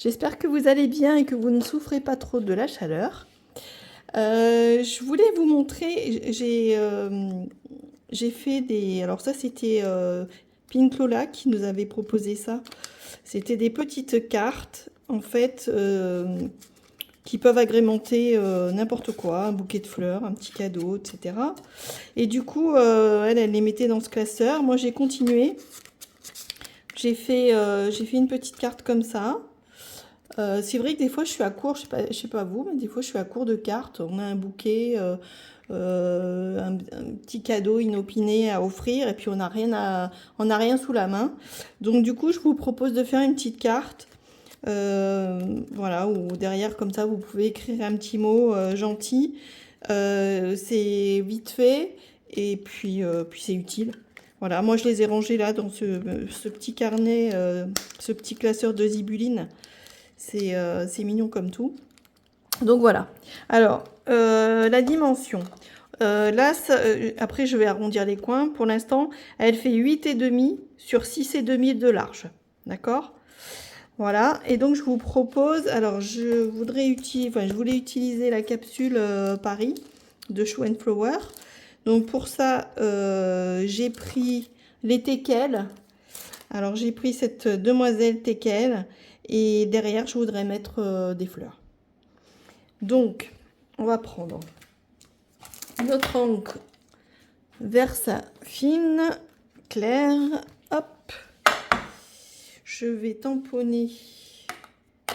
J'espère que vous allez bien et que vous ne souffrez pas trop de la chaleur. Je voulais vous montrer, j'ai fait des... Alors ça c'était Pink Lola qui nous avait proposé ça. C'était des petites cartes en fait qui peuvent agrémenter n'importe quoi, un bouquet de fleurs, un petit cadeau, etc. Et du coup elle les mettait dans ce classeur. Moi j'ai continué. J'ai fait une petite carte comme ça. C'est vrai que des fois je suis à court, je sais pas vous, mais des fois je suis à court de cartes. On a un bouquet, un petit cadeau inopiné à offrir et puis on n'a rien sous la main. Donc du coup je vous propose de faire une petite carte. Voilà, ou derrière comme ça vous pouvez écrire un petit mot gentil. C'est vite fait et puis c'est utile. Voilà, moi je les ai rangés là dans ce petit carnet, ce petit classeur de zibuline. C'est mignon comme tout. Donc voilà. Alors, la dimension. Là, après, je vais arrondir les coins. Pour l'instant, elle fait 8,5 sur 6,5 de large. D'accord? Voilà. Et donc, je vous propose... Alors, je voulais utiliser la capsule Paris de Show & Flower. Donc, pour ça, j'ai pris les teckels. Alors, j'ai pris cette demoiselle teckel. Et derrière, je voudrais mettre des fleurs. Donc, on va prendre notre encre Versa fine, claire. Hop. Je vais tamponner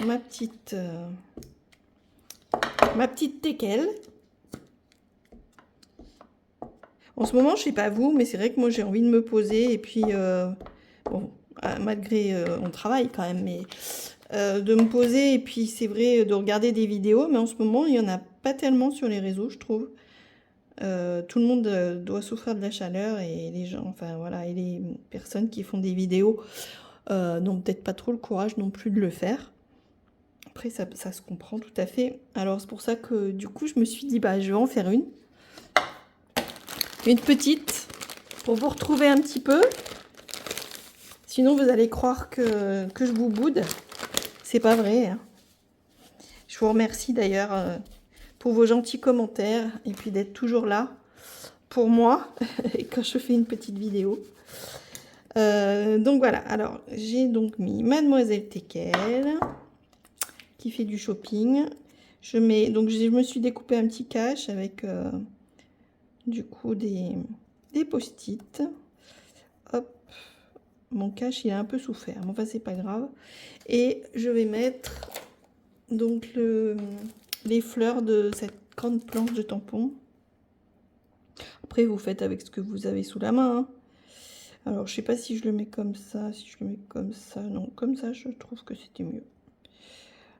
ma petite teckel. En ce moment, je sais pas vous, mais c'est vrai que moi j'ai envie de me poser et puis bon, malgré on travaille quand même, mais de me poser et puis c'est vrai de regarder des vidéos, mais en ce moment il y en a pas tellement sur les réseaux, je trouve. Tout le monde doit souffrir de la chaleur et les gens, enfin voilà, et les personnes qui font des vidéos n'ont peut-être pas trop le courage non plus de le faire. Après ça se comprend tout à fait. Alors c'est pour ça que du coup je me suis dit bah je vais en faire une petite pour vous retrouver un petit peu. Sinon vous allez croire que je vous boude. C'est pas vrai, hein. Je vous remercie d'ailleurs pour vos gentils commentaires et puis d'être toujours là pour moi quand je fais une petite vidéo. Donc voilà, alors j'ai donc mis Mademoiselle Teckel qui fait du shopping. Je me suis découpé un petit cache avec du coup des post-it. Hop, mon cache il a un peu souffert, mais enfin c'est pas grave. Et je vais mettre donc les fleurs de cette grande planche de tampon. Après vous faites avec ce que vous avez sous la main, hein. Alors je sais pas si je le mets comme ça, si je le mets comme ça, non, comme ça je trouve que c'était mieux.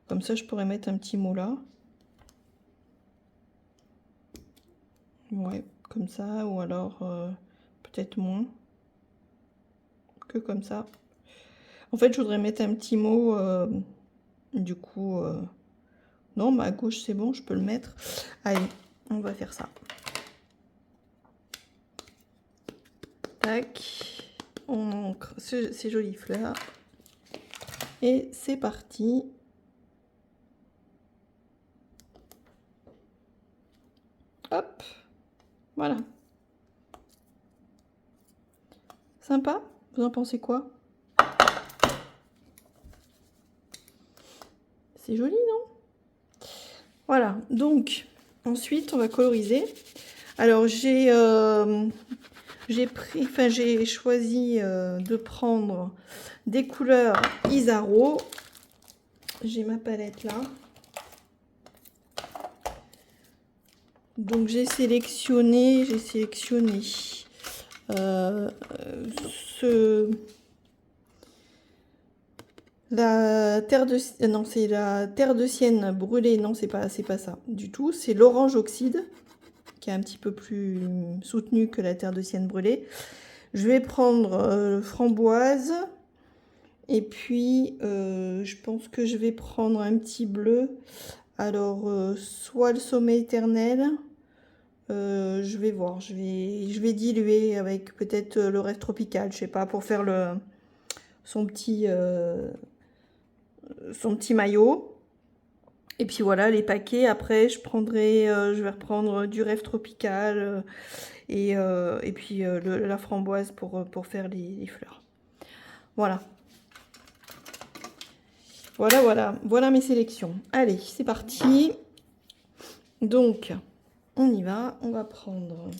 Comme ça je pourrais mettre un petit mot là. Ouais, comme ça, ou alors peut-être moins que comme ça. En fait je voudrais mettre un petit mot, du coup, non, mais à gauche c'est bon, je peux le mettre. Allez, on va faire ça. Tac, on ancre ces jolies fleurs. Et c'est parti. Hop, voilà. Sympa? Vous en pensez quoi? C'est joli, non? Voilà, donc ensuite on va coloriser. Alors j'ai choisi de prendre des couleurs Isaro. J'ai ma palette là. Donc j'ai sélectionné la terre de non, c'est la terre de sienne brûlée. Non, c'est pas ça du tout. C'est l'orange oxyde qui est un petit peu plus soutenu que la terre de sienne brûlée. Je vais prendre framboise. Et puis, je pense que je vais prendre un petit bleu. Alors, soit le sommet éternel. Je vais voir. Je vais diluer avec peut-être le rêve tropical. Je sais pas, pour faire son petit son petit maillot. Et puis voilà, les paquets, après je vais reprendre du Rêve Tropical et puis la framboise pour faire les fleurs. Voilà. Voilà mes sélections. Allez, c'est parti. Donc, on y va. On va prendre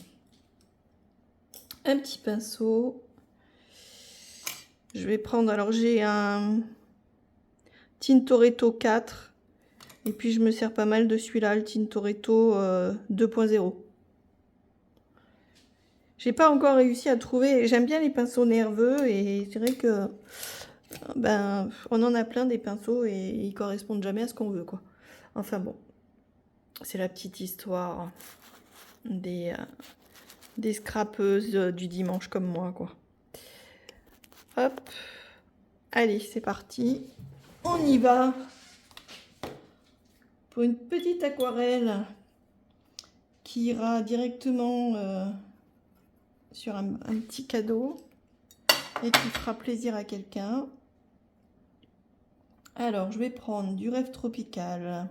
un petit pinceau. Je vais prendre, alors j'ai un Tintoretto 4. Et puis je me sers pas mal de celui-là, le Tintoretto 2.0. J'ai pas encore réussi à trouver. J'aime bien les pinceaux nerveux et c'est vrai que ben on en a plein des pinceaux et ils correspondent jamais à ce qu'on veut, quoi. Enfin bon, c'est la petite histoire des scrapeuses du dimanche comme moi, quoi. Hop, allez, c'est parti. On y va pour une petite aquarelle qui ira directement sur un petit cadeau et qui fera plaisir à quelqu'un. Alors, je vais prendre du Rêve Tropical.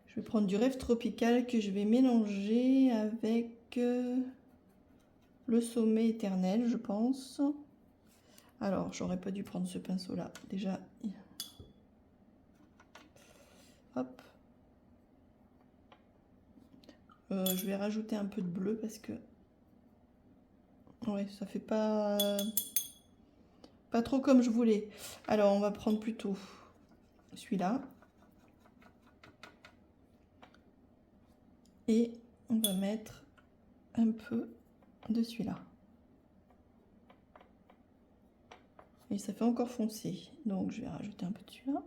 Je vais prendre du Rêve Tropical que je vais mélanger avec le Sommet Éternel, je pense. Alors, j'aurais pas dû prendre ce pinceau-là. Déjà, hop. Je vais rajouter un peu de bleu parce que ouais, ça fait pas trop comme je voulais. Alors, on va prendre plutôt celui-là. Et on va mettre un peu de celui-là. Et ça fait encore foncé. Donc, je vais rajouter un peu de celui-là.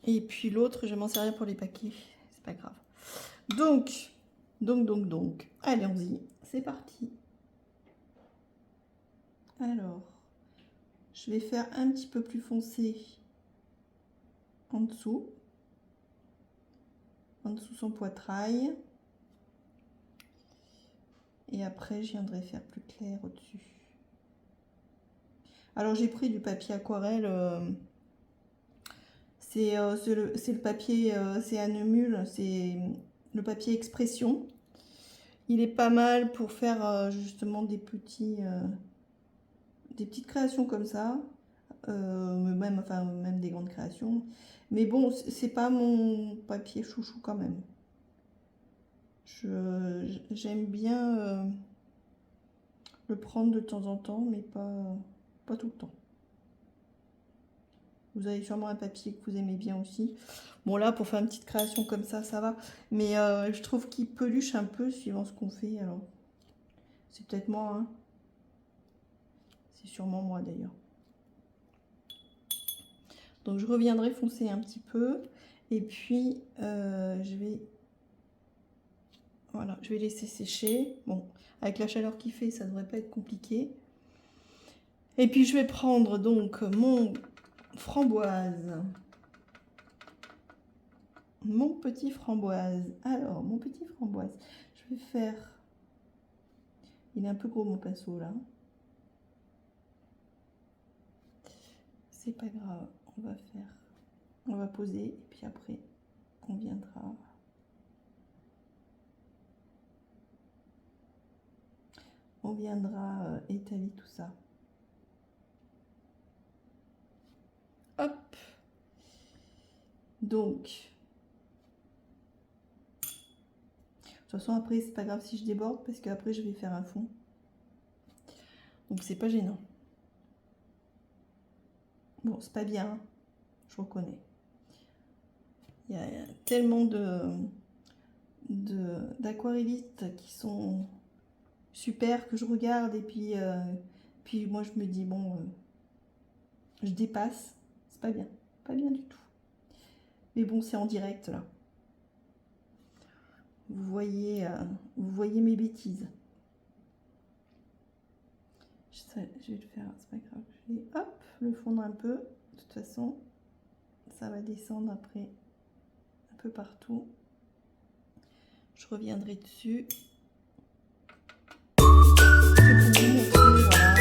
Et puis l'autre, je vais m'en servir pour les paquets. C'est pas grave. Donc. Allez, allons-y. C'est parti. Alors, je vais faire un petit peu plus foncé en dessous son poitrail. Et après, je viendrai faire plus clair au-dessus. Alors, j'ai pris du papier aquarelle. C'est le papier, c'est Annemule, c'est le papier expression. Il est pas mal pour faire justement des petites créations comme ça, même des grandes créations. Mais bon, c'est pas mon papier chouchou quand même. J'aime bien le prendre de temps en temps, mais pas tout le temps. Vous avez sûrement un papier que vous aimez bien aussi. Bon, là, pour faire une petite création comme ça, ça va. Mais je trouve qu'il peluche un peu suivant ce qu'on fait. Alors, c'est peut-être moi, hein. C'est sûrement moi, d'ailleurs. Donc, je reviendrai foncer un petit peu. Et puis, je vais... Voilà, je vais laisser sécher. Bon, avec la chaleur qu'il fait, ça ne devrait pas être compliqué. Et puis, je vais prendre donc mon framboise. Mon petit framboise. Alors, mon petit framboise. Je vais faire... Il est un peu gros, mon pinceau, là. C'est pas grave. On va faire... On va poser. Et puis après, on viendra... étaler tout ça. Hop. Donc, de toute façon, après, c'est pas grave si je déborde parce qu'après, je vais faire un fond. Donc, c'est pas gênant. Bon, c'est pas bien, je reconnais. Il y a tellement d'aquarellistes qui sont super que je regarde et puis moi, je me dis, bon, je dépasse. C'est pas bien. Pas bien du tout. Mais bon, c'est en direct, là. Vous voyez mes bêtises. Je vais le faire, c'est pas grave. Je vais, hop, le fondre un peu. De toute façon, ça va descendre après un peu partout. Je reviendrai dessus. C'est pour vous montrer, voilà.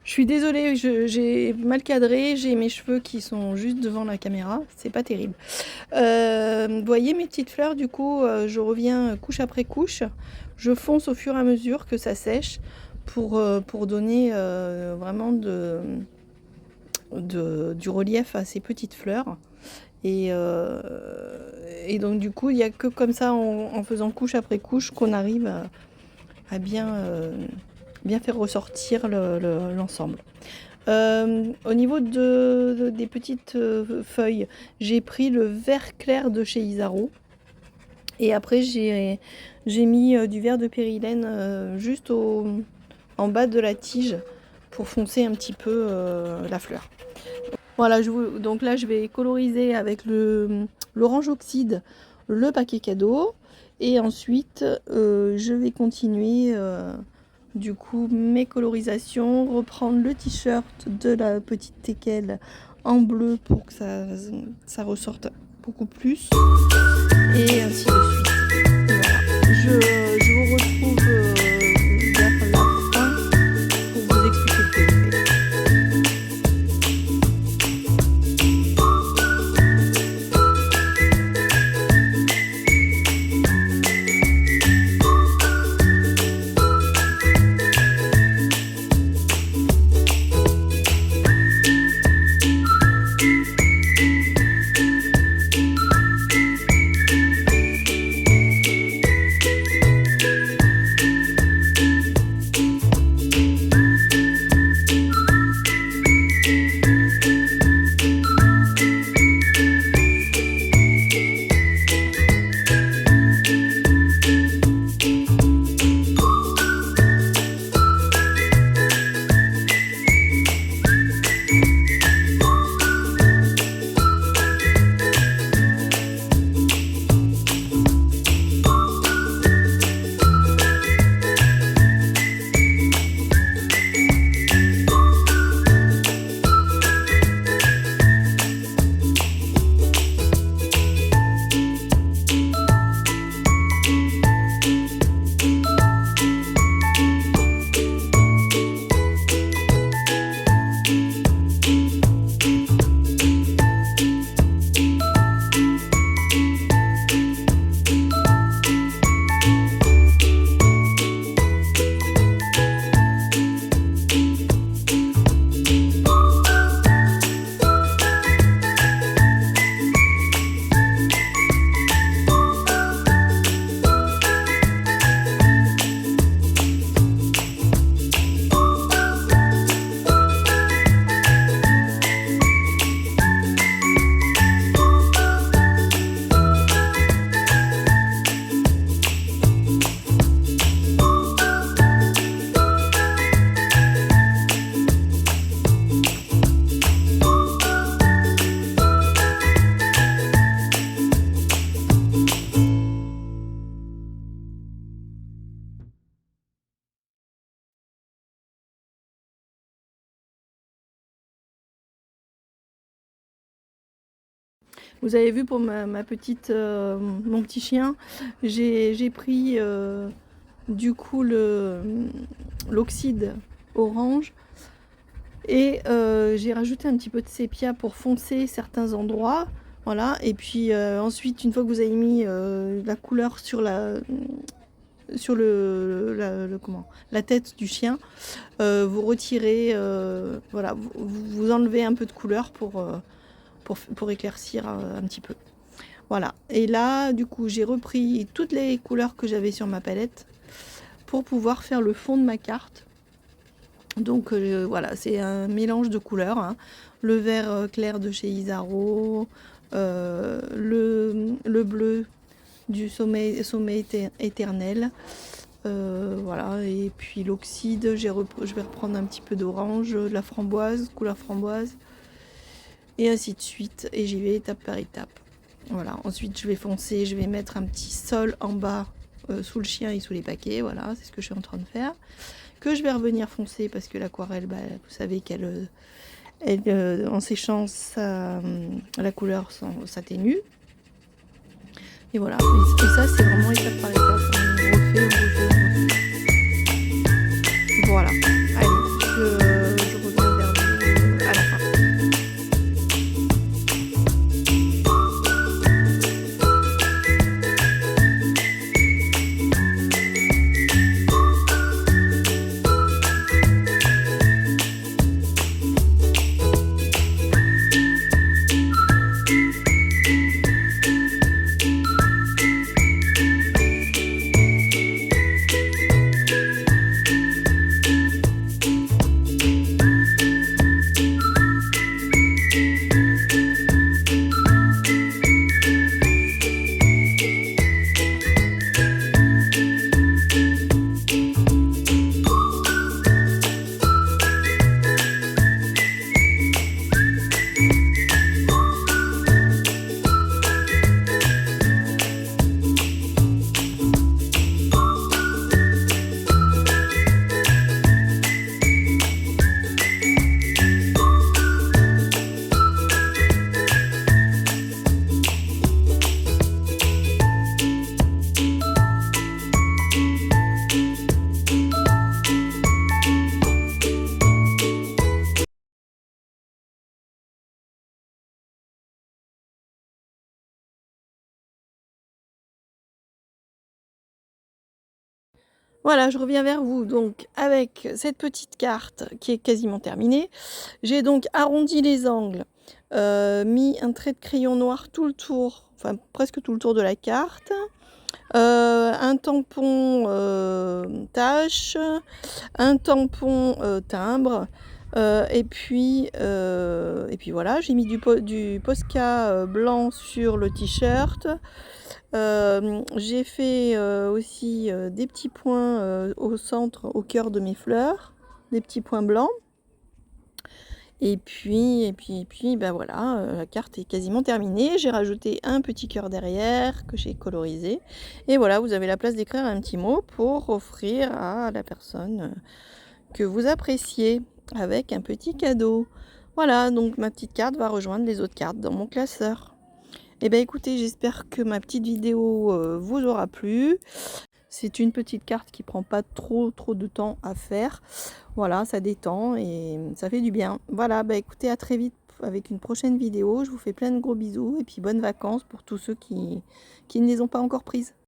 Je suis désolée, j'ai mal cadré, j'ai mes cheveux qui sont juste devant la caméra, c'est pas terrible. Vous voyez mes petites fleurs, du coup, je reviens couche après couche. Je fonce au fur et à mesure que ça sèche pour donner vraiment du relief à ces petites fleurs. Et donc du coup, il n'y a que comme ça, en faisant couche après couche, qu'on arrive à bien faire ressortir l'ensemble. Au niveau des petites feuilles, j'ai pris le vert clair de chez Isaro. Et après, j'ai mis du vert de périlène juste en bas de la tige pour foncer un petit peu la fleur. Voilà, donc là, je vais coloriser avec l'orange oxyde le paquet cadeau. Et ensuite, je vais continuer du coup mes colorisations, reprendre le t-shirt de la petite teckel en bleu pour que ça ressorte beaucoup plus. Et ainsi de suite. Voilà. Je vous retrouve vers la fin pour vous expliquer ce que je fais. Vous avez vu pour mon petit chien, j'ai pris du coup l'oxyde orange et j'ai rajouté un petit peu de sépia pour foncer certains endroits. Voilà, et puis ensuite, une fois que vous avez mis la couleur sur la tête du chien, vous retirez, voilà, vous enlevez un peu de couleur pour éclaircir un petit peu. Voilà, et là du coup j'ai repris toutes les couleurs que j'avais sur ma palette pour pouvoir faire le fond de ma carte. Donc voilà, c'est un mélange de couleurs, hein. Le vert clair de chez Isaro, le bleu du sommet éternel, voilà, et puis l'oxyde, je vais reprendre un petit peu d'orange, de la framboise, couleur framboise, et ainsi de suite, et j'y vais étape par étape. Voilà, ensuite je vais foncer, je vais mettre un petit sol en bas sous le chien et sous les paquets. Voilà, c'est ce que je suis en train de faire, que je vais revenir foncer parce que l'aquarelle, bah, vous savez qu'elle en séchant, la couleur s'atténue. Et voilà, et ça c'est vraiment étape par étape, on refait. Voilà, allez, je Voilà, je reviens vers vous donc avec cette petite carte qui est quasiment terminée. J'ai donc arrondi les angles, mis un trait de crayon noir tout le tour, enfin presque tout le tour de la carte, un tampon, tache, un tampon, timbre, et puis voilà, j'ai mis du Posca, blanc sur le t-shirt. J'ai fait, aussi, des petits points, au centre, au cœur de mes fleurs, des petits points blancs. Bah, voilà, la carte est quasiment terminée. J'ai rajouté un petit cœur derrière que j'ai colorisé et voilà, vous avez la place d'écrire un petit mot pour offrir à la personne, que vous appréciez avec un petit cadeau. Voilà, donc ma petite carte va rejoindre les autres cartes dans mon classeur. Eh bien écoutez, j'espère que ma petite vidéo, vous aura plu. C'est une petite carte qui prend pas trop de temps à faire. Voilà, ça détend et ça fait du bien. Voilà, bah écoutez, à très vite avec une prochaine vidéo. Je vous fais plein de gros bisous et puis bonnes vacances pour tous ceux qui ne les ont pas encore prises.